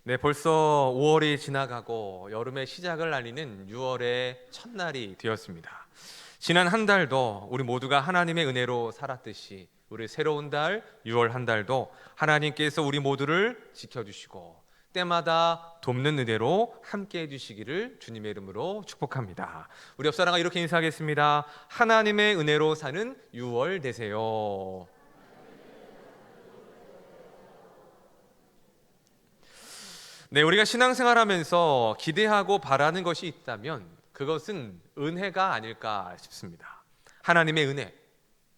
네, 벌써 5월이 지나가고 여름의 시작을 알리는 6월의 첫날이 되었습니다. 지난 한 달도 우리 모두가 하나님의 은혜로 살았듯이 우리 새로운 달 6월 한 달도 하나님께서 우리 모두를 지켜주시고 때마다 돕는 은혜로 함께 해주시기를 주님의 이름으로 축복합니다. 우리 옆사람과 이렇게 인사하겠습니다. 하나님의 은혜로 사는 6월 되세요. 네, 우리가 신앙생활하면서 기대하고 바라는 것이 있다면 그것은 은혜가 아닐까 싶습니다. 하나님의 은혜,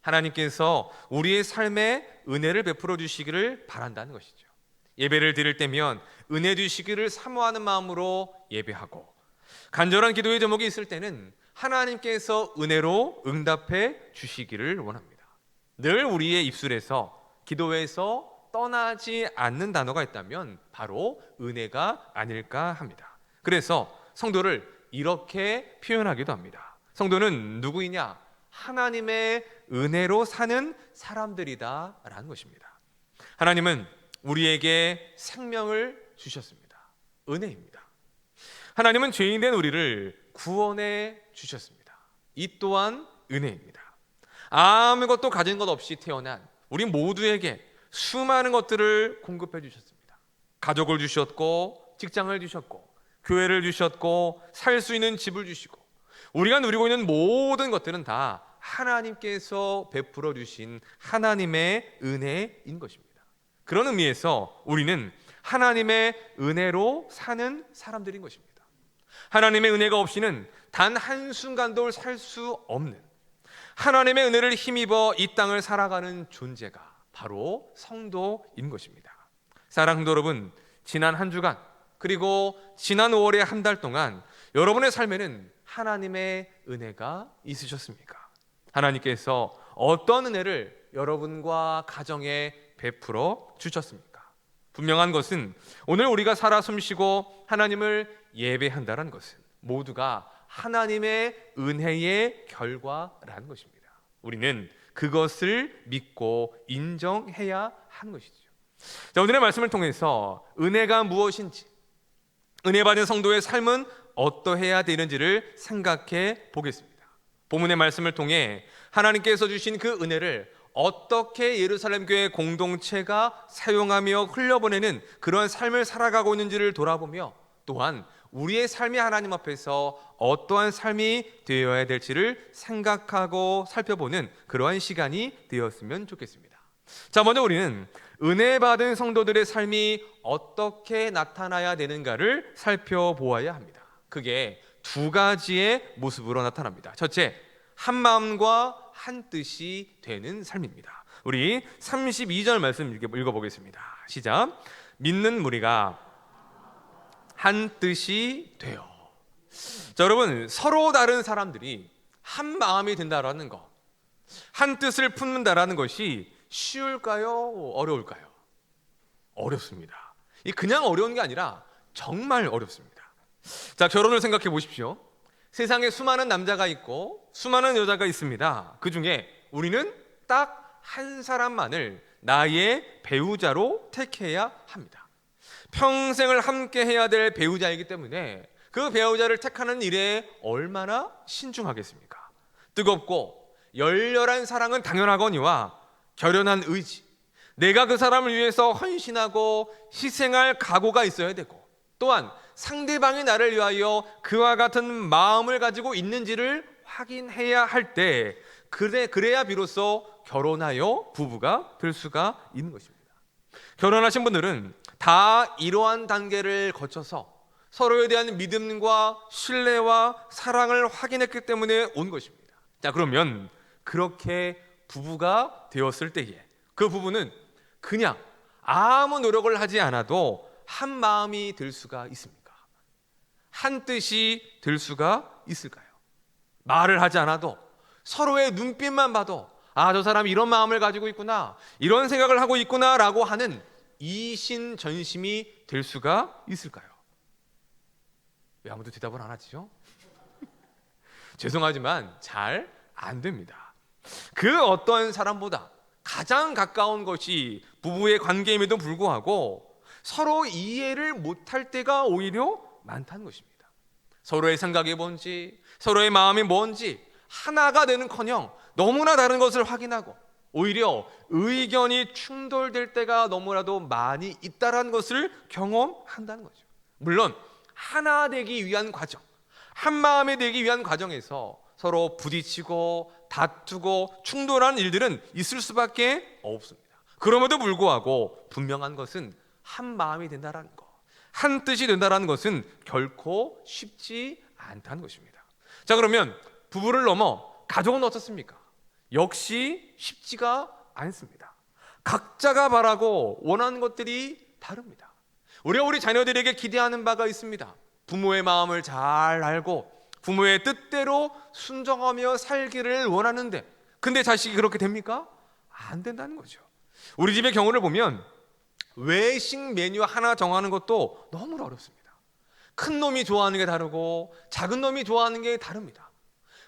하나님께서 우리의 삶에 은혜를 베풀어 주시기를 바란다는 것이죠. 예배를 드릴 때면 은혜 주시기를 사모하는 마음으로 예배하고, 간절한 기도의 제목이 있을 때는 하나님께서 은혜로 응답해 주시기를 원합니다. 늘 우리의 입술에서, 기도에서 떠나지 않는 단어가 있다면 바로 은혜가 아닐까 합니다. 그래서 성도를 이렇게 표현하기도 합니다. 성도는 누구이냐? 하나님의 은혜로 사는 사람들이다 라는 것입니다. 하나님은 우리에게 생명을 주셨습니다. 은혜입니다. 하나님은 죄인된 우리를 구원해 주셨습니다. 이 또한 은혜입니다. 아무것도 가진 것 없이 태어난 우리 모두에게 수많은 것들을 공급해 주셨습니다. 가족을 주셨고, 직장을 주셨고, 교회를 주셨고, 살 수 있는 집을 주시고, 우리가 누리고 있는 모든 것들은 다 하나님께서 베풀어 주신 하나님의 은혜인 것입니다. 그런 의미에서 우리는 하나님의 은혜로 사는 사람들인 것입니다. 하나님의 은혜가 없이는 단 한순간도 살 수 없는, 하나님의 은혜를 힘입어 이 땅을 살아가는 존재가 바로 성도인 것입니다. 사랑하는 성도 여러분, 지난 한 주간 그리고 지난 5월의 한 달 동안 여러분의 삶에는 하나님의 은혜가 있으셨습니까? 하나님께서 어떤 은혜를 여러분과 가정에 베풀어 주셨습니까? 분명한 것은 오늘 우리가 살아 숨쉬고 하나님을 예배한다는 것은 모두가 하나님의 은혜의 결과라는 것입니다. 우리는 그것을 믿고 인정해야 하는 것이죠. 자, 오늘의 말씀을 통해서 은혜가 무엇인지, 은혜 받은 성도의 삶은 어떠해야 되는지를 생각해 보겠습니다. 본문의 말씀을 통해 하나님께서 주신 그 은혜를 어떻게 예루살렘 교회 공동체가 사용하며 흘려보내는 그런 삶을 살아가고 있는지를 돌아보며, 또한 우리의 삶이 하나님 앞에서 어떠한 삶이 되어야 될지를 생각하고 살펴보는 그러한 시간이 되었으면 좋겠습니다. 자, 먼저 우리는 은혜 받은 성도들의 삶이 어떻게 나타나야 되는가를 살펴보아야 합니다. 그게 두 가지의 모습으로 나타납니다. 첫째, 한 마음과 한 뜻이 되는 삶입니다. 우리 32절 말씀 읽어보겠습니다. 시작. 믿는 무리가 한 뜻이 돼요. 자, 여러분, 서로 다른 사람들이 한 마음이 된다라는 것, 한 뜻을 품는다라는 것이 쉬울까요? 어려울까요? 어렵습니다. 이 그냥 어려운 게 아니라 정말 어렵습니다. 자, 결혼을 생각해 보십시오. 세상에 수많은 남자가 있고 수많은 여자가 있습니다. 그 중에 우리는 딱 한 사람만을 나의 배우자로 택해야 합니다. 평생을 함께 해야 될 배우자이기 때문에 그 배우자를 택하는 일에 얼마나 신중하겠습니까? 뜨겁고 열렬한 사랑은 당연하거니와 결연한 의지, 내가 그 사람을 위해서 헌신하고 희생할 각오가 있어야 되고, 또한 상대방이 나를 위하여 그와 같은 마음을 가지고 있는지를 확인해야 할 때, 그래야 비로소 결혼하여 부부가 될 수가 있는 것입니다. 결혼하신 분들은 다 이러한 단계를 거쳐서 서로에 대한 믿음과 신뢰와 사랑을 확인했기 때문에 온 것입니다. 자, 그러면 그렇게 부부가 되었을 때에 그 부부는 그냥 아무 노력을 하지 않아도 한 마음이 될 수가 있습니까? 한 뜻이 될 수가 있을까요? 말을 하지 않아도 서로의 눈빛만 봐도 아, 저 사람이 이런 마음을 가지고 있구나, 이런 생각을 하고 있구나 라고 하는 이신전심이 될 수가 있을까요? 왜 아무도 대답을 안 하지요? 죄송하지만 잘 안 됩니다. 그 어떤 사람보다 가장 가까운 것이 부부의 관계임에도 불구하고 서로 이해를 못할 때가 오히려 많다는 것입니다. 서로의 생각이 뭔지, 서로의 마음이 뭔지 하나가 되는커녕 너무나 다른 것을 확인하고 오히려 의견이 충돌될 때가 너무나도 많이 있다는 것을 경험한다는 거죠. 물론 하나 되기 위한 과정, 한 마음이 되기 위한 과정에서 서로 부딪히고 다투고 충돌하는 일들은 있을 수밖에 없습니다. 그럼에도 불구하고 분명한 것은 한 마음이 된다는 것, 한 뜻이 된다는 것은 결코 쉽지 않다는 것입니다. 자, 그러면 부부를 넘어 가족은 어떻습니까? 역시 쉽지가 않습니다. 각자가 바라고 원하는 것들이 다릅니다. 우리가 우리 자녀들에게 기대하는 바가 있습니다. 부모의 마음을 잘 알고 부모의 뜻대로 순종하며 살기를 원하는데, 근데 자식이 그렇게 됩니까? 안 된다는 거죠. 우리 집의 경우를 보면 외식 메뉴 하나 정하는 것도 너무 어렵습니다. 큰 놈이 좋아하는 게 다르고 작은 놈이 좋아하는 게 다릅니다.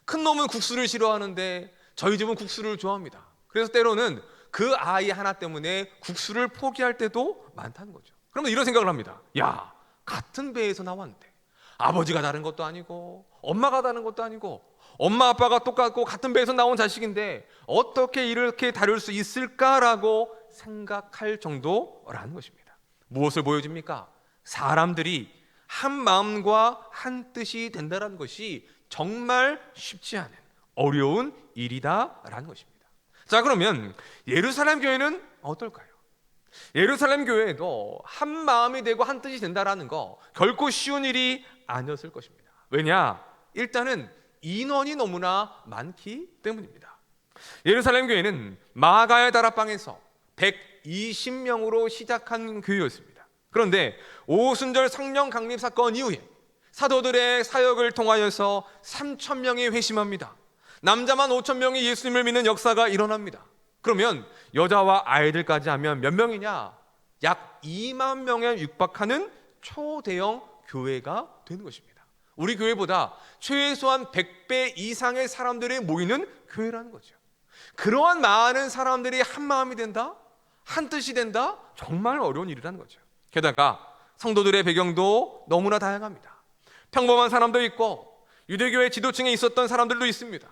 큰 놈은 국수를 싫어하는데 저희 집은 국수를 좋아합니다. 그래서 때로는 그 아이 하나 때문에 국수를 포기할 때도 많다는 거죠. 그러면 이런 생각을 합니다. 야, 같은 배에서 나왔는데 아버지가 다른 것도 아니고 엄마가 다른 것도 아니고 엄마 아빠가 똑같고 같은 배에서 나온 자식인데 어떻게 이렇게 다를 수 있을까라고 생각할 정도라는 것입니다. 무엇을 보여줍니까? 사람들이 한 마음과 한 뜻이 된다는 것이 정말 쉽지 않은 어려운 일이다라는 것입니다. 자, 그러면 예루살렘 교회는 어떨까요? 예루살렘 교회에도 한 마음이 되고 한 뜻이 된다라는 거 결코 쉬운 일이 아니었을 것입니다. 왜냐? 일단은 인원이 너무나 많기 때문입니다. 예루살렘 교회는 마가의 다락방에서 120명으로 시작한 교회였습니다. 그런데 오순절 성령 강림 사건 이후에 사도들의 사역을 통하여서 3,000명이 회심합니다. 남자만 5,000명이 예수님을 믿는 역사가 일어납니다. 그러면 여자와 아이들까지 하면 몇 명이냐? 약 2만 명에 육박하는 초대형 교회가 되는 것입니다. 우리 교회보다 최소한 100배 이상의 사람들이 모이는 교회라는 거죠. 그러한 많은 사람들이 한 마음이 된다? 한 뜻이 된다? 정말 어려운 일이라는 거죠. 게다가 성도들의 배경도 너무나 다양합니다. 평범한 사람도 있고 유대교회 지도층에 있었던 사람들도 있습니다.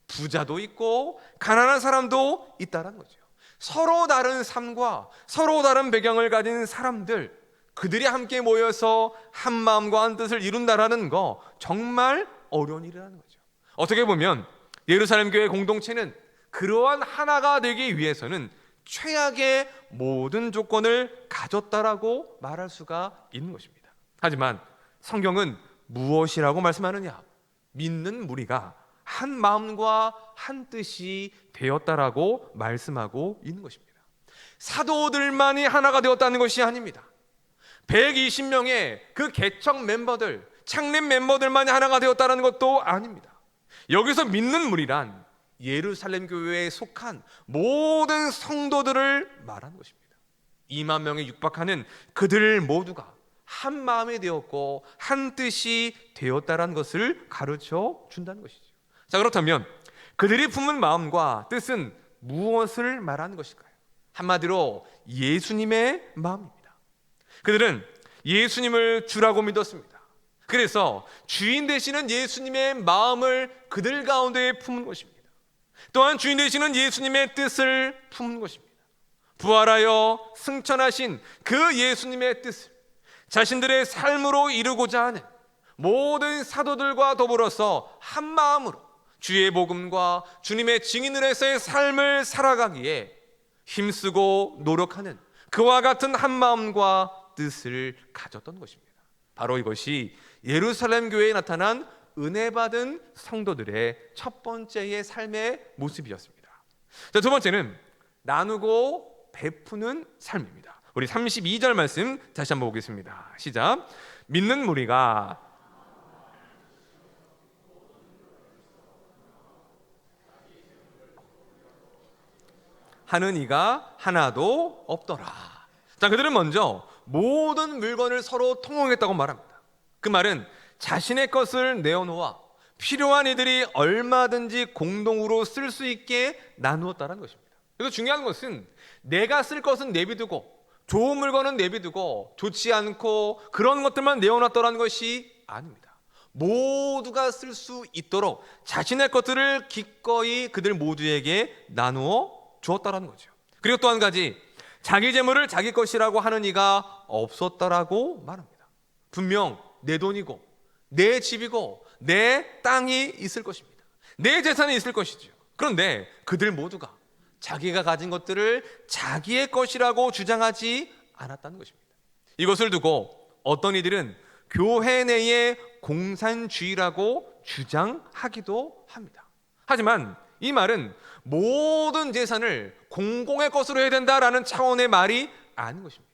부자도 있고 가난한 사람도 있다는 거죠. 서로 다른 삶과 서로 다른 배경을 가진 사람들, 그들이 함께 모여서 한 마음과 한 뜻을 이룬다라는 거 정말 어려운 일이라는 거죠. 어떻게 보면 예루살렘 교회 공동체는 그러한 하나가 되기 위해서는 최악의 모든 조건을 가졌다라고 말할 수가 있는 것입니다. 하지만 성경은 무엇이라고 말씀하느냐? 믿는 무리가 한 마음과 한 뜻이 되었다라고 말씀하고 있는 것입니다. 사도들만이 하나가 되었다는 것이 아닙니다. 120명의 그 개척 멤버들, 창립 멤버들만이 하나가 되었다는 것도 아닙니다. 여기서 믿는 무리란 예루살렘 교회에 속한 모든 성도들을 말하는 것입니다. 2만 명에 육박하는 그들 모두가 한 마음이 되었고 한 뜻이 되었다는 것을 가르쳐 준다는 것이죠. 자, 그렇다면 그들이 품은 마음과 뜻은 무엇을 말하는 것일까요? 한마디로 예수님의 마음입니다. 그들은 예수님을 주라고 믿었습니다. 그래서 주인 되시는 예수님의 마음을 그들 가운데 품은 것입니다. 또한 주인 되시는 예수님의 뜻을 품은 것입니다. 부활하여 승천하신 그 예수님의 뜻을 자신들의 삶으로 이루고자 하는 모든 사도들과 더불어서 한 마음으로 주의 복음과 주님의 증인을 해서의 삶을 살아가기에 힘쓰고 노력하는 그와 같은 한 마음과 뜻을 가졌던 것입니다. 바로 이것이 예루살렘 교회에 나타난 은혜 받은 성도들의 첫 번째의 삶의 모습이었습니다. 자, 두 번째는 나누고 베푸는 삶입니다. 우리 32절 말씀 다시 한번 보겠습니다. 시작. 믿는 무리가 하는 이가 하나도 없더라. 자, 그들은 먼저 모든 물건을 서로 통용했다고 말합니다. 그 말은 자신의 것을 내어놓아 필요한 이들이 얼마든지 공동으로 쓸 수 있게 나누었다는 것입니다. 그래서 중요한 것은 내가 쓸 것은 내비두고 좋은 물건은 내비두고 좋지 않고 그런 것들만 내어놨더라는 것이 아닙니다. 모두가 쓸 수 있도록 자신의 것들을 기꺼이 그들 모두에게 나누어 주었다라는 거죠. 그리고 또 한 가지, 자기 재물을 자기 것이라고 하는 이가 없었다라고 말합니다. 분명 내 돈이고 내 집이고 내 땅이 있을 것입니다. 내 재산이 있을 것이죠. 그런데 그들 모두가 자기가 가진 것들을 자기의 것이라고 주장하지 않았다는 것입니다. 이것을 두고 어떤 이들은 교회 내의 공산주의라고 주장하기도 합니다. 하지만 이 말은 모든 재산을 공공의 것으로 해야 된다라는 차원의 말이 아닌 것입니다.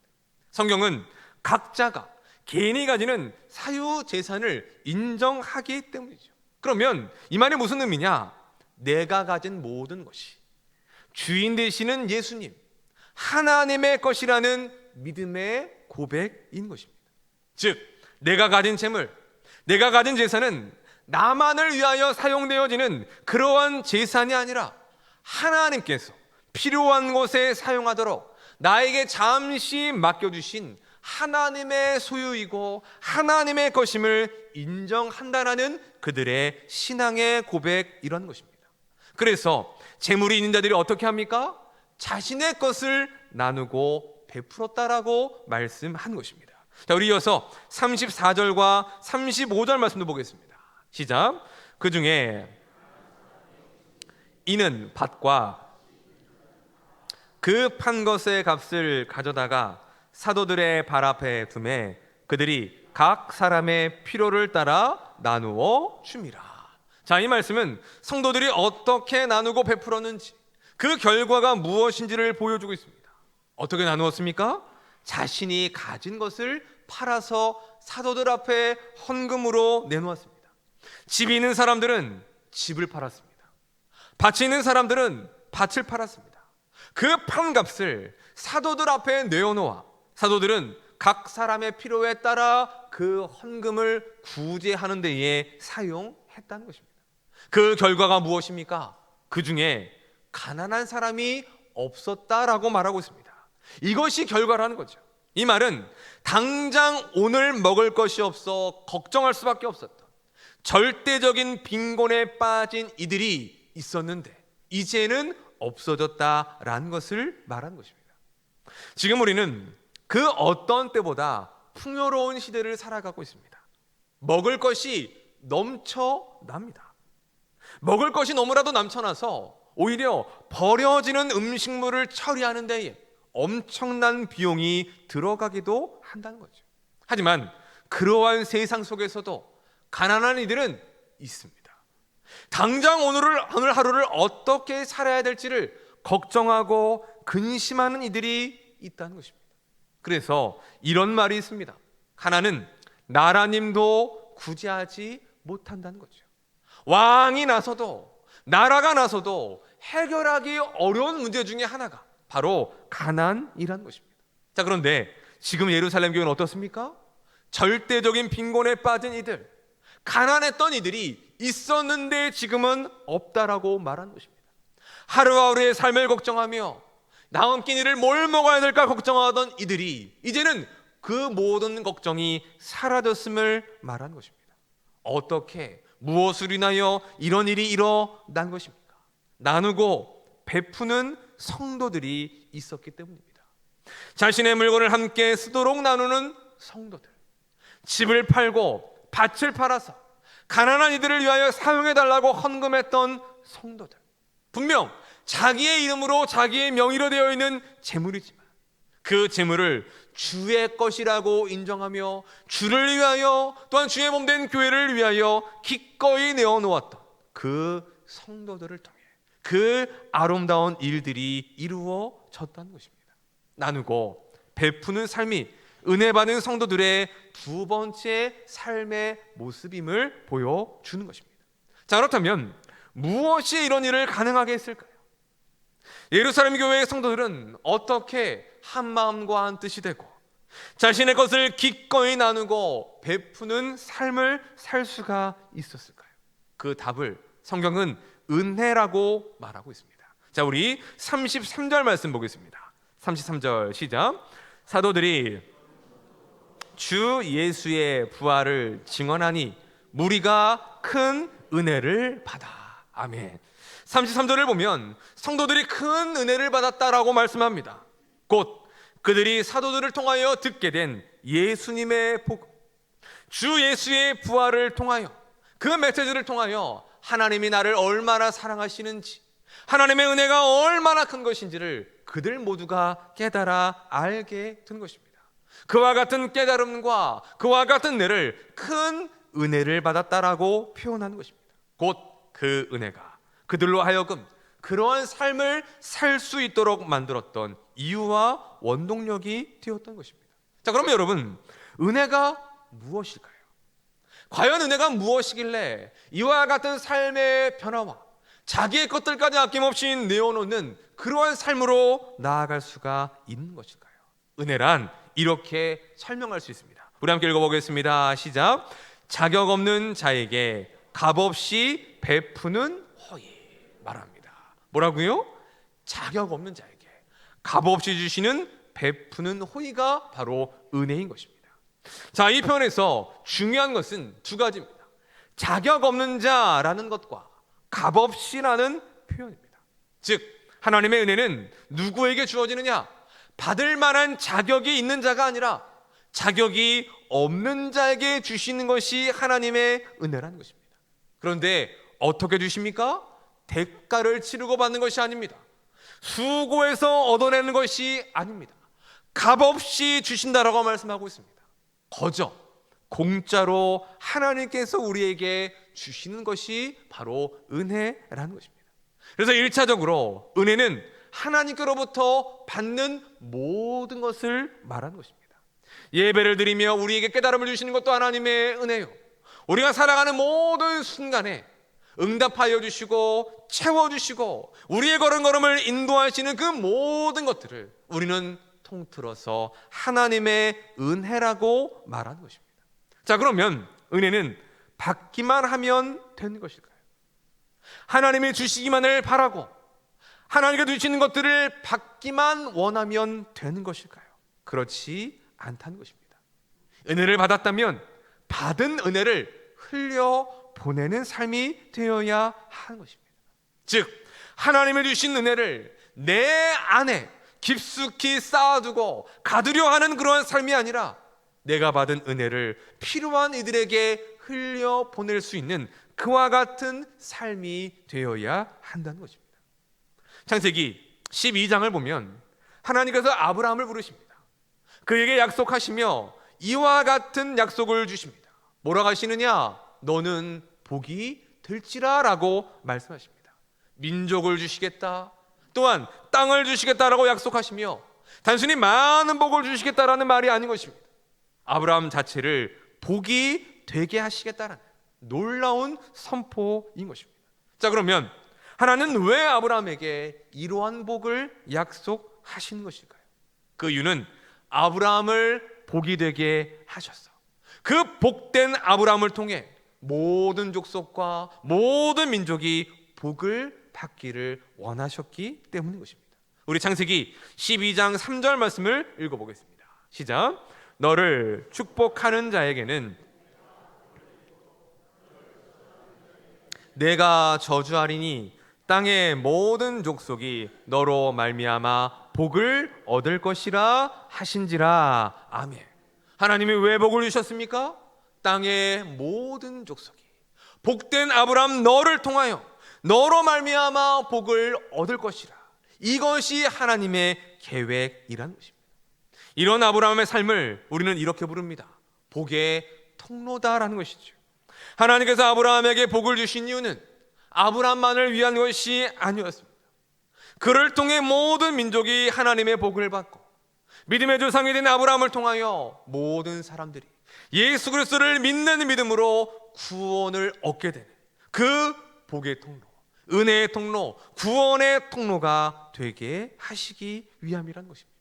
성경은 각자가 개인이 가지는 사유 재산을 인정하기 때문이죠. 그러면 이 말이 무슨 의미냐? 내가 가진 모든 것이 주인 되시는 예수님, 하나님의 것이라는 믿음의 고백인 것입니다. 즉, 내가 가진 재물, 내가 가진 재산은 나만을 위하여 사용되어지는 그러한 재산이 아니라 하나님께서 필요한 곳에 사용하도록 나에게 잠시 맡겨주신 하나님의 소유이고 하나님의 것임을 인정한다라는 그들의 신앙의 고백, 이런 것입니다. 그래서 재물이 있는 자들이 어떻게 합니까? 자신의 것을 나누고 베풀었다라고 말씀한 것입니다. 자, 우리 이어서 34절과 35절 말씀도 보겠습니다. 시작. 그 중에 이는 밭과 그 판 것의 값을 가져다가 사도들의 발 앞에 두매 그들이 각 사람의 필요를 따라 나누어 줍니다. 자, 이 말씀은 성도들이 어떻게 나누고 베풀었는지, 그 결과가 무엇인지를 보여주고 있습니다. 어떻게 나누었습니까? 자신이 가진 것을 팔아서 사도들 앞에 헌금으로 내놓았습니다. 집이 있는 사람들은 집을 팔았습니다. 밭이 있는 사람들은 밭을 팔았습니다. 그 판값을 사도들 앞에 내어놓아 사도들은 각 사람의 필요에 따라 그 헌금을 구제하는 데에 사용했다는 것입니다. 그 결과가 무엇입니까? 그 중에 가난한 사람이 없었다라고 말하고 있습니다. 이것이 결과라는 거죠. 이 말은 당장 오늘 먹을 것이 없어 걱정할 수밖에 없었던 절대적인 빈곤에 빠진 이들이 있었는데 이제는 없어졌다라는 것을 말하는 것입니다. 지금 우리는 그 어떤 때보다 풍요로운 시대를 살아가고 있습니다. 먹을 것이 넘쳐납니다. 먹을 것이 너무나도 넘쳐나서 오히려 버려지는 음식물을 처리하는 데에 엄청난 비용이 들어가기도 한다는 거죠. 하지만 그러한 세상 속에서도 가난한 이들은 있습니다. 당장 오늘 하루를 어떻게 살아야 될지를 걱정하고 근심하는 이들이 있다는 것입니다. 그래서 이런 말이 있습니다. 하나는 나라님도 구제하지 못한다는 거죠. 왕이 나서도 나라가 나서도 해결하기 어려운 문제 중에 하나가 바로 가난이라는 것입니다. 자, 그런데 지금 예루살렘 교회는 어떻습니까? 절대적인 빈곤에 빠진 이들, 가난했던 이들이 있었는데 지금은 없다라고 말하는 것입니다. 하루하루의 삶을 걱정하며 다음 끼니를 뭘 먹어야 될까 걱정하던 이들이 이제는 그 모든 걱정이 사라졌음을 말하는 것입니다. 어떻게, 무엇을 인하여 이런 일이 일어난 것입니까? 나누고 베푸는 성도들이 있었기 때문입니다. 자신의 물건을 함께 쓰도록 나누는 성도들, 집을 팔고 밭을 팔아서 가난한 이들을 위하여 사용해달라고 헌금했던 성도들, 분명 자기의 이름으로 자기의 명의로 되어 있는 재물이지만 그 재물을 주의 것이라고 인정하며 주를 위하여 또한 주의 몸된 교회를 위하여 기꺼이 내어놓았던 그 성도들을 통해 그 아름다운 일들이 이루어졌다는 것입니다. 나누고 베푸는 삶이 은혜 받은 성도들의 두 번째 삶의 모습임을 보여주는 것입니다. 자, 그렇다면 무엇이 이런 일을 가능하게 했을까요? 예루살렘 교회의 성도들은 어떻게 한 마음과 한 뜻이 되고 자신의 것을 기꺼이 나누고 베푸는 삶을 살 수가 있었을까요? 그 답을 성경은 은혜라고 말하고 있습니다. 자, 우리 33절 말씀 보겠습니다. 33절 시작. 사도들이 주 예수의 부활을 증언하니 무리가 큰 은혜를 받아. 아멘. 33절을 보면 성도들이 큰 은혜를 받았다라고 말씀합니다. 곧 그들이 사도들을 통하여 듣게 된 예수님의 복음, 주 예수의 부활을 통하여, 그 메시지를 통하여 하나님이 나를 얼마나 사랑하시는지, 하나님의 은혜가 얼마나 큰 것인지를 그들 모두가 깨달아 알게 된 것입니다. 그와 같은 깨달음과 그와 같은 은혜를 큰 은혜를 받았다라고 표현하는 것입니다. 곧 그 은혜가 그들로 하여금 그러한 삶을 살 수 있도록 만들었던 이유와 원동력이 되었던 것입니다. 자, 그러면 여러분, 은혜가 무엇일까요? 과연 은혜가 무엇이길래 이와 같은 삶의 변화와 자기의 것들까지 아낌없이 내어놓는 그러한 삶으로 나아갈 수가 있는 것일까요? 은혜란 이렇게 설명할 수 있습니다. 우리 함께 읽어보겠습니다. 시작. 자격 없는 자에게 값없이 베푸는 허이 말합니다. 뭐라고요? 자격 없는 자에게 값없이 주시는 베푸는 호의가 바로 은혜인 것입니다. 자, 이 표현에서 중요한 것은 두 가지입니다. 자격 없는 자라는 것과 값없이라는 표현입니다. 즉, 하나님의 은혜는 누구에게 주어지느냐? 받을 만한 자격이 있는 자가 아니라 자격이 없는 자에게 주시는 것이 하나님의 은혜라는 것입니다. 그런데 어떻게 주십니까? 대가를 치르고 받는 것이 아닙니다. 수고해서 얻어내는 것이 아닙니다. 값없이 주신다라고 말씀하고 있습니다. 거저 공짜로 하나님께서 우리에게 주시는 것이 바로 은혜라는 것입니다. 그래서 1차적으로 은혜는 하나님께로부터 받는 모든 것을 말하는 것입니다. 예배를 드리며 우리에게 깨달음을 주시는 것도 하나님의 은혜요, 우리가 살아가는 모든 순간에 응답하여 주시고 채워주시고 우리의 걸음걸음을 인도하시는 그 모든 것들을 우리는 통틀어서 하나님의 은혜라고 말하는 것입니다. 자, 그러면 은혜는 받기만 하면 되는 것일까요? 하나님이 주시기만을 바라고 하나님께 주시는 것들을 받기만 원하면 되는 것일까요? 그렇지 않다는 것입니다. 은혜를 받았다면 받은 은혜를 흘려보내는 삶이 되어야 하는 것입니다. 즉, 하나님이 주신 은혜를 내 안에 깊숙이 쌓아두고 가두려 하는 그러한 삶이 아니라 내가 받은 은혜를 필요한 이들에게 흘려보낼 수 있는 그와 같은 삶이 되어야 한다는 것입니다. 창세기 12장을 보면 하나님께서 아브라함을 부르십니다. 그에게 약속하시며 이와 같은 약속을 주십니다. 뭐라고 하시느냐? 너는 복이 될지라 라고 말씀하십니다. 민족을 주시겠다, 또한 땅을 주시겠다라고 약속하시며 단순히 많은 복을 주시겠다라는 말이 아닌 것입니다. 아브라함 자체를 복이 되게 하시겠다라는 놀라운 선포인 것입니다. 자, 그러면 하나님은 왜 아브라함에게 이러한 복을 약속하신 것일까요? 그 이유는 아브라함을 복이 되게 하셨어. 그 복된 아브라함을 통해 모든 족속과 모든 민족이 복을 받기를 원하셨기 때문인 것입니다. 우리 창세기 12장 3절 말씀을 읽어보겠습니다. 시작. 너를 축복하는 자에게는 내가 저주하리니 땅의 모든 족속이 너로 말미암아 복을 얻을 것이라 하신지라. 아멘. 하나님이 왜 복을 주셨습니까? 땅의 모든 족속이 복된 아브라함 너를 통하여 너로 말미암아 복을 얻을 것이라. 이것이 하나님의 계획이라는 것입니다. 이런 아브라함의 삶을 우리는 이렇게 부릅니다. 복의 통로다라는 것이죠. 하나님께서 아브라함에게 복을 주신 이유는 아브라함만을 위한 것이 아니었습니다. 그를 통해 모든 민족이 하나님의 복을 받고 믿음의 조상이 된 아브라함을 통하여 모든 사람들이 예수 그리스도를 믿는 믿음으로 구원을 얻게 되는 그 복의 통로, 은혜의 통로, 구원의 통로가 되게 하시기 위함이라는 것입니다.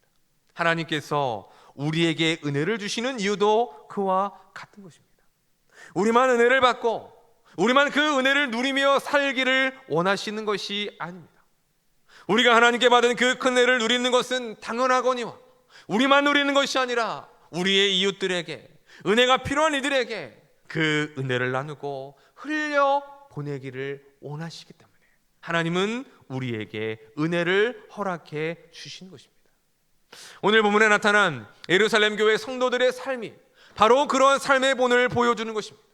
하나님께서 우리에게 은혜를 주시는 이유도 그와 같은 것입니다. 우리만 은혜를 받고 우리만 그 은혜를 누리며 살기를 원하시는 것이 아닙니다. 우리가 하나님께 받은 그 큰 은혜를 누리는 것은 당연하거니와 우리만 누리는 것이 아니라 우리의 이웃들에게, 은혜가 필요한 이들에게 그 은혜를 나누고 흘려 보내기를 원하시기 때문에 하나님은 우리에게 은혜를 허락해 주신 것입니다. 오늘 본문에 나타난 예루살렘 교회 성도들의 삶이 바로 그러한 삶의 본을 보여주는 것입니다.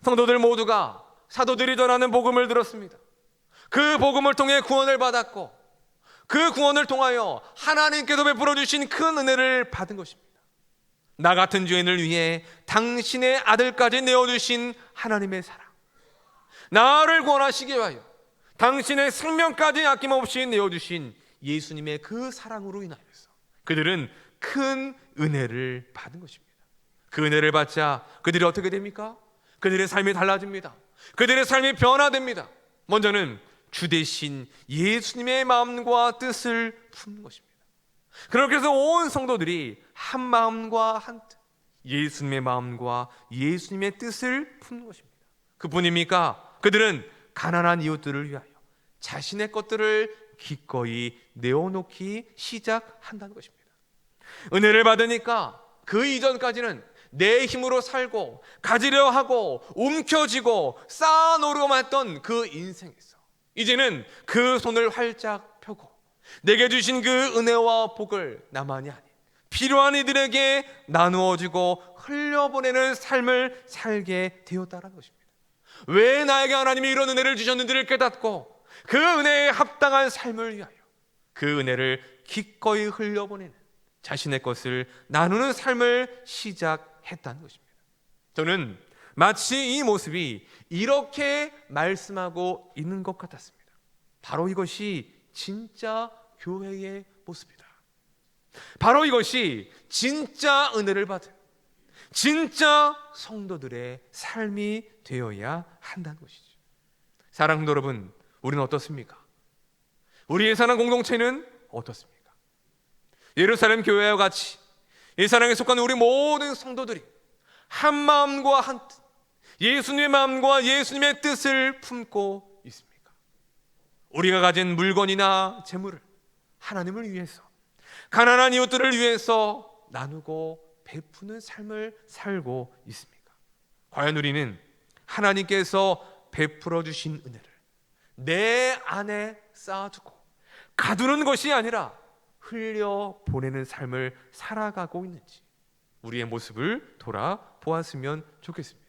성도들 모두가 사도들이 전하는 복음을 들었습니다. 그 복음을 통해 구원을 받았고 그 구원을 통하여 하나님께서 베풀어 주신 큰 은혜를 받은 것입니다. 나 같은 죄인을 위해 당신의 아들까지 내어주신 하나님의 사랑, 나를 구원하시기 위하여 당신의 생명까지 아낌없이 내어주신 예수님의 그 사랑으로 인하여서 그들은 큰 은혜를 받은 것입니다. 그 은혜를 받자 그들이 어떻게 됩니까? 그들의 삶이 달라집니다. 그들의 삶이 변화됩니다. 먼저는 주 대신 예수님의 마음과 뜻을 품는 것입니다. 그렇게 해서 온 성도들이 한 마음과 한 뜻, 예수님의 마음과 예수님의 뜻을 품는 것입니다. 그뿐입니까? 그들은 가난한 이웃들을 위하여 자신의 것들을 기꺼이 내어놓기 시작한다는 것입니다. 은혜를 받으니까 그 이전까지는 내 힘으로 살고 가지려 하고 움켜쥐고 쌓아놓으려만 했던 그 인생에서 이제는 그 손을 활짝 펴고 내게 주신 그 은혜와 복을 나만이 아닌 필요한 이들에게 나누어주고 흘려보내는 삶을 살게 되었다는 것입니다. 왜 나에게 하나님이 이런 은혜를 주셨는지를 깨닫고 그 은혜에 합당한 삶을 위하여 그 은혜를 기꺼이 흘려보내는 자신의 것을 나누는 삶을 시작했다는 것입니다. 저는 마치 이 모습이 이렇게 말씀하고 있는 것 같았습니다. 바로 이것이 진짜 교회의 모습이다. 바로 이것이 진짜 은혜를 받은 진짜 성도들의 삶이 되어야 한다는 것이죠. 사랑하는 여러분, 우리는 어떻습니까? 우리의 사는 공동체는 어떻습니까? 예루살렘 교회와 같이 이 사랑에 속한 우리 모든 성도들이 한 마음과 한 뜻, 예수님의 마음과 예수님의 뜻을 품고 있습니까? 우리가 가진 물건이나 재물을 하나님을 위해서, 가난한 이웃들을 위해서 나누고 베푸는 삶을 살고 있습니까? 과연 우리는 하나님께서 베풀어 주신 은혜를 내 안에 쌓아두고 가두는 것이 아니라 흘려 보내는 삶을 살아가고 있는지 우리의 모습을 돌아보았으면 좋겠습니다.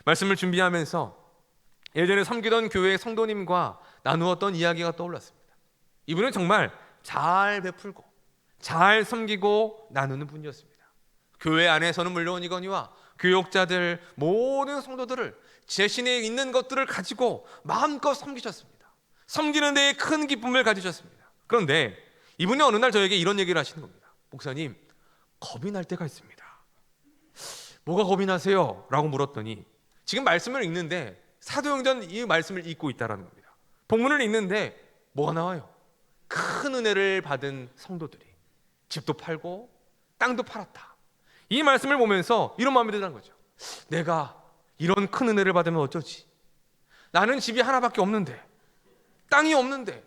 말씀을 준비하면서 예전에 섬기던 교회 성도님과 나누었던 이야기가 떠올랐습니다. 이분은 정말 잘 베풀고 잘 섬기고 나누는 분이었습니다. 교회 안에서는 물론이거니와 교역자들 모든 성도들을 자신에 있는 것들을 가지고 마음껏 섬기셨습니다. 섬기는 데에 큰 기쁨을 가지셨습니다. 그런데 이분이 어느 날 저에게 이런 얘기를 하시는 겁니다. 목사님, 겁이 날 때가 있습니다. 뭐가 겁이 나세요? 라고 물었더니 지금 말씀을 읽는데 사도행전 이 말씀을 읽고 있다는 겁니다. 본문을 읽는데 뭐가 나와요? 큰 은혜를 받은 성도들이 집도 팔고 땅도 팔았다. 이 말씀을 보면서 이런 마음이 드는 거죠. 내가 이런 큰 은혜를 받으면 어쩌지? 나는 집이 하나밖에 없는데, 땅이 없는데,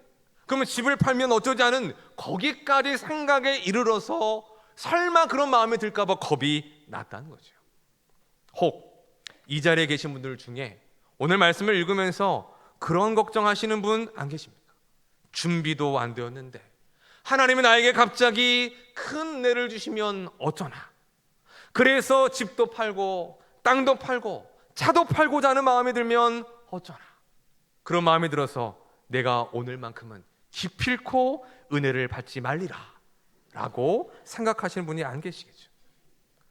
그러면 집을 팔면 어쩌지 하는 거기까지 생각에 이르러서 설마 그런 마음이 들까 봐 겁이 났다는 거죠. 혹 이 자리에 계신 분들 중에 오늘 말씀을 읽으면서 그런 걱정하시는 분 안 계십니까? 준비도 안 되었는데 하나님이 나에게 갑자기 큰 은혜를 주시면 어쩌나? 그래서 집도 팔고 땅도 팔고 차도 팔고자 하는 마음이 들면 어쩌나? 그런 마음이 들어서 내가 오늘만큼은 기필코 은혜를 받지 말리라 라고 생각하시는 분이 안 계시겠죠.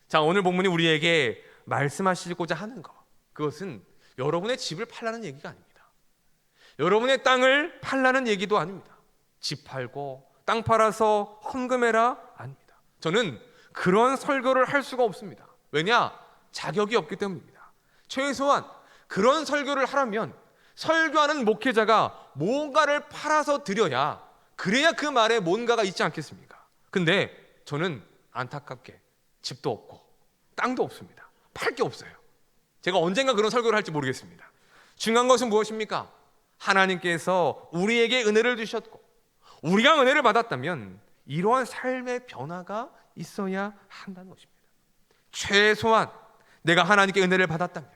자, 오늘 본문이 우리에게 말씀하시고자 하는 것, 그것은 여러분의 집을 팔라는 얘기가 아닙니다. 여러분의 땅을 팔라는 얘기도 아닙니다. 집 팔고 땅 팔아서 헌금해라 아닙니다. 저는 그런 설교를 할 수가 없습니다. 왜냐? 자격이 없기 때문입니다. 최소한 그런 설교를 하려면 설교하는 목회자가 뭔가를 팔아서 드려야, 그래야 그 말에 뭔가가 있지 않겠습니까? 근데 저는 안타깝게 집도 없고 땅도 없습니다. 팔 게 없어요. 제가 언젠가 그런 설교를 할지 모르겠습니다. 중요한 것은 무엇입니까? 하나님께서 우리에게 은혜를 주셨고 우리가 은혜를 받았다면 이러한 삶의 변화가 있어야 한다는 것입니다. 최소한 내가 하나님께 은혜를 받았다면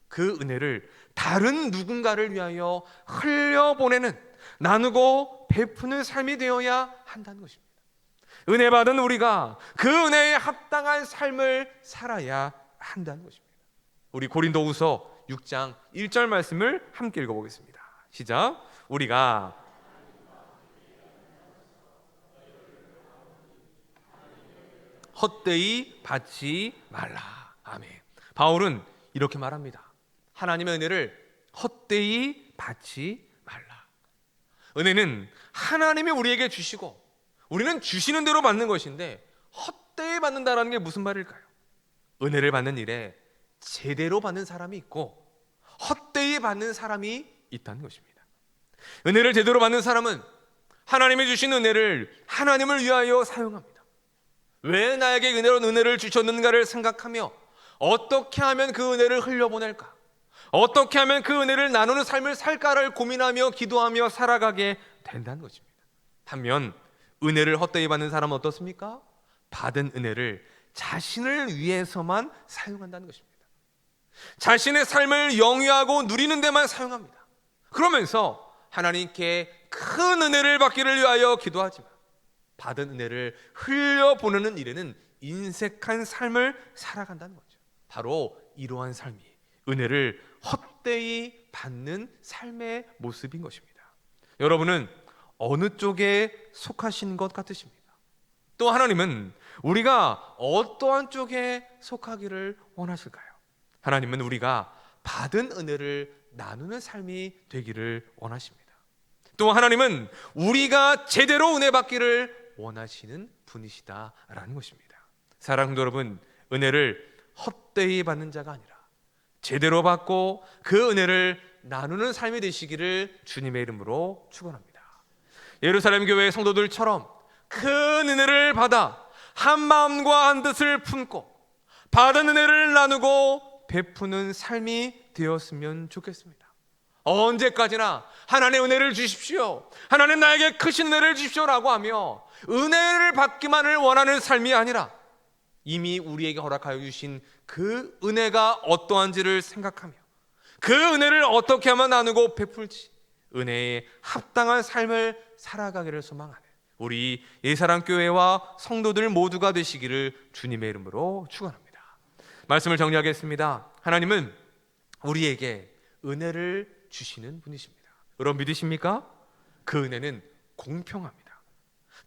그 은혜를 다른 누군가를 위하여 흘려보내는, 나누고 베푸는 삶이 되어야 한다는 것입니다. 은혜 받은 우리가 그 은혜에 합당한 삶을 살아야 한다는 것입니다. 우리 고린도후서 6장 1절 말씀을 함께 읽어보겠습니다. 시작. 우리가 헛되이 받지 말라. 아멘. 바울은 이렇게 말합니다. 하나님의 은혜를 헛되이 받지 말라. 은혜는 하나님이 우리에게 주시고 우리는 주시는 대로 받는 것인데, 헛되이 받는다라는 게 무슨 말일까요? 은혜를 받는 일에 제대로 받는 사람이 있고 헛되이 받는 사람이 있다는 것입니다. 은혜를 제대로 받는 사람은 하나님이 주신 은혜를 하나님을 위하여 사용합니다. 왜 나에게 은혜를 주셨는가를 생각하며 어떻게 하면 그 은혜를 흘려보낼까, 어떻게 하면 그 은혜를 나누는 삶을 살까를 고민하며 기도하며 살아가게 된다는 것입니다. 반면 은혜를 헛되이 받는 사람은 어떻습니까? 받은 은혜를 자신을 위해서만 사용한다는 것입니다. 자신의 삶을 영위하고 누리는 데만 사용합니다. 그러면서 하나님께 큰 은혜를 받기를 위하여 기도하지만 받은 은혜를 흘려보내는 일에는 인색한 삶을 살아간다는 거죠. 바로 이러한 삶이 은혜를 헛되이 받는 삶의 모습인 것입니다. 여러분은 어느 쪽에 속하신 것 같으십니까? 또 하나님은 우리가 어떠한 쪽에 속하기를 원하실까요? 하나님은 우리가 받은 은혜를 나누는 삶이 되기를 원하십니다. 또 하나님은 우리가 제대로 은혜 받기를 원하시는 분이시다라는 것입니다. 사랑하는 여러분, 은혜를 헛되이 받는 자가 아니라 제대로 받고 그 은혜를 나누는 삶이 되시기를 주님의 이름으로 축원합니다. 예루살렘 교회의 성도들처럼 큰 은혜를 받아 한 마음과 한 뜻을 품고 받은 은혜를 나누고 베푸는 삶이 되었으면 좋겠습니다. 언제까지나 하나님의 은혜를 주십시오, 하나님 나에게 크신 은혜를 주십시오라고 하며 은혜를 받기만을 원하는 삶이 아니라 이미 우리에게 허락하여 주신 그 은혜가 어떠한지를 생각하며 그 은혜를 어떻게 하면 나누고 베풀지 은혜에 합당한 삶을 살아가기를 소망하는 우리 예사랑교회와 성도들 모두가 되시기를 주님의 이름으로 축원합니다. 말씀을 정리하겠습니다. 하나님은 우리에게 은혜를 주시는 분이십니다. 여러분 믿으십니까? 그 은혜는 공평합니다.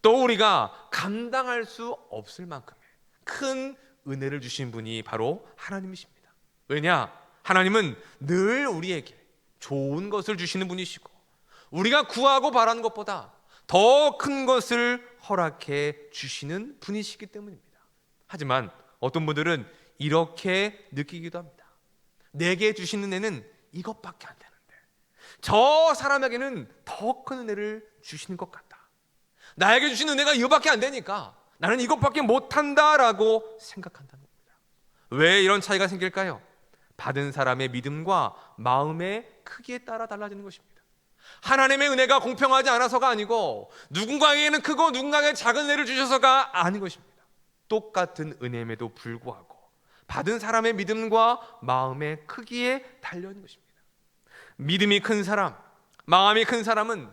또 우리가 감당할 수 없을 만큼의 큰 은혜를 주신 분이 바로 하나님이십니다. 왜냐? 하나님은 늘 우리에게 좋은 것을 주시는 분이시고 우리가 구하고 바라는 것보다 더 큰 것을 허락해 주시는 분이시기 때문입니다. 하지만 어떤 분들은 이렇게 느끼기도 합니다. 내게 주시는 은혜는 이것밖에 안 되는데 저 사람에게는 더 큰 은혜를 주시는 것 같다. 나에게 주신 은혜가 이것밖에 안 되니까 나는 이것밖에 못한다라고 생각한다는 겁니다. 왜 이런 차이가 생길까요? 받은 사람의 믿음과 마음의 크기에 따라 달라지는 것입니다. 하나님의 은혜가 공평하지 않아서가 아니고 누군가에게는 크고 누군가에게 작은 은혜를 주셔서가 아닌 것입니다. 똑같은 은혜임에도 불구하고 받은 사람의 믿음과 마음의 크기에 달려있는 것입니다. 믿음이 큰 사람, 마음이 큰 사람은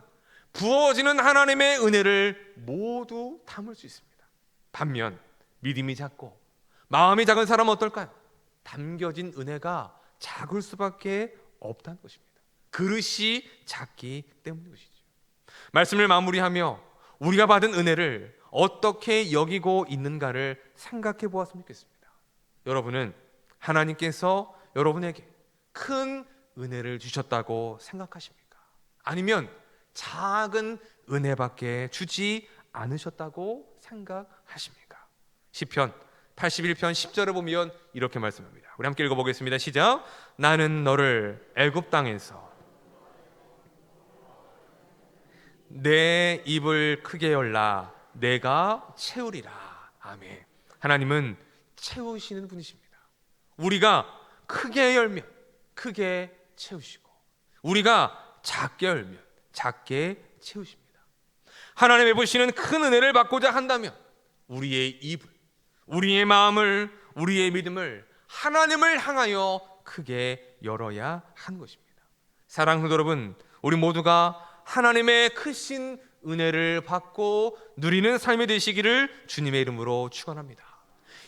부어지는 하나님의 은혜를 모두 담을 수 있습니다. 반면 믿음이 작고 마음이 작은 사람은 어떨까요? 담겨진 은혜가 작을 수밖에 없다는 것입니다. 그릇이 작기 때문인 것이죠. 말씀을 마무리하며 우리가 받은 은혜를 어떻게 여기고 있는가를 생각해 보았으면 좋겠습니다. 여러분은 하나님께서 여러분에게 큰 은혜를 주셨다고 생각하십니까? 아니면 작은 은혜밖에 주지 않으셨다고 생각하십니까? 시편 81편 10절에 보면 이렇게 말씀합니다. 우리 함께 읽어보겠습니다. 시작. 나는 너를 애굽 땅에서 내 입을 크게 열라 내가 채우리라. 아멘. 하나님은 채우시는 분이십니다. 우리가 크게 열면 크게 채우시고 우리가 작게 열면 작게 채우십니다. 하나님의 베푸시는 큰 은혜를 받고자 한다면 우리의 입을, 우리의 마음을, 우리의 믿음을 하나님을 향하여 크게 열어야 하는 것입니다. 사랑하는 성도 여러분, 우리 모두가 하나님의 크신 은혜를 받고 누리는 삶이 되시기를 주님의 이름으로 축원합니다.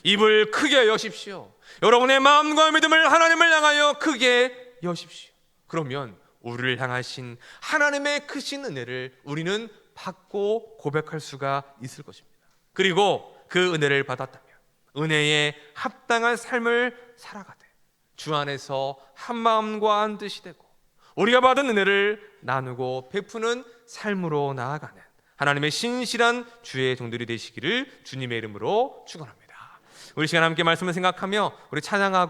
입을 크게 여십시오. 여러분의 마음과 믿음을 하나님을 향하여 크게 여십시오. 그러면 우리를 향하신 하나님의 크신 은혜를 우리는 받고 고백할 수가 있을 것입니다. 그리고 그 은혜를 받았다면 은혜에 합당한 삶을 살아가되 주 안에서 한 마음과 한 뜻이 되고 우리가 받은 은혜를 나누고 베푸는 삶으로 나아가는 하나님의 신실한 주의 종들이 되시기를 주님의 이름으로 축원합니다. 우리 시간 함께 말씀을 생각하며 우리 찬양하고